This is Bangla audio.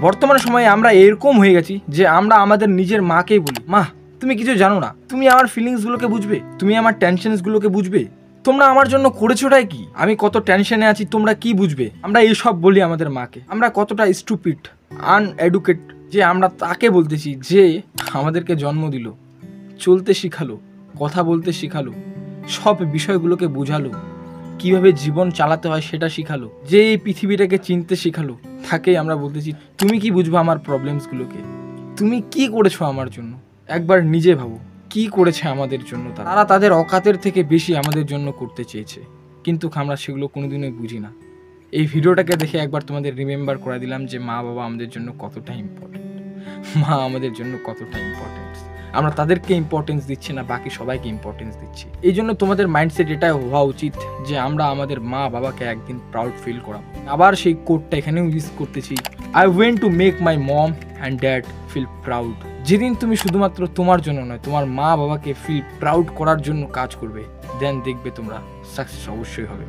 বর্তমান সময়ে আমরা এরকম হয়ে গেছি যে আমরা আমাদের নিজের মাকেই বলি, মা তুমি কিছু জানো না, তুমি আমার ফিলিংসগুলোকে বুঝবে, তুমি আমার টেনশনসগুলোকে বুঝবে, তোমরা আমার জন্য করেছোটাই কি, আমি কত টেনশনে আছি তোমরা কি বুঝবে। আমরা এইসব বলি আমাদের মাকে। আমরা কতটা স্টুপিড, আনএডুকেট যে আমরা তাকে বলতেছি যে আমাদেরকে জন্ম দিল, চলতে শিখালো, কথা বলতে শিখালো, সব বিষয়গুলোকে বোঝালো, কিভাবে জীবন চালাতে হয় সেটা শিখালো, যে এই পৃথিবীটাকে চিনতে শিখালো, তাকেই আমরা বলতেছি তুমি কি বুঝবো আমার প্রবলেমসগুলোকে, তুমি কি করেছো আমার জন্য। একবার নিজে ভাবো কি করেছে আমাদের জন্য। তারা তাদের অকাতের থেকে বেশি আমাদের জন্য করতে চেয়েছে, কিন্তু আমরা সেগুলো কোনোদিনই বুঝি না। এই ভিডিওটাকে দেখে একবার তোমাদের রিমেম্বার করে দিলাম যে মা বাবা আমাদের জন্য কতটা ইম্পর্টেন্ট, মা আমাদের জন্য কতটা ইম্পর্টেন্ট। আমরা তাদেরকে ইম্পর্টেন্স দিচ্ছি না, বাকি সবাইকে ইম্পর্টেন্স দিচ্ছি। এই জন্য তোমাদের মাইন্ডসেট এটাই হওয়া উচিত যে আমরা আমাদের মা বাবাকে একদিন প্রাউড ফিল করাবো। আবার সেই কোডটা এখানেও ইউজ করতেছি, I went to make my mom and dad feel proud. যেদিন তুমি শুধুমাত্র তোমার জন্য নয়, তোমার মা বাবাকে ফিল প্রাউড করার জন্য কাজ করবে, দেন দেখবে তোমরা সাকসেস অবশ্যই হবে।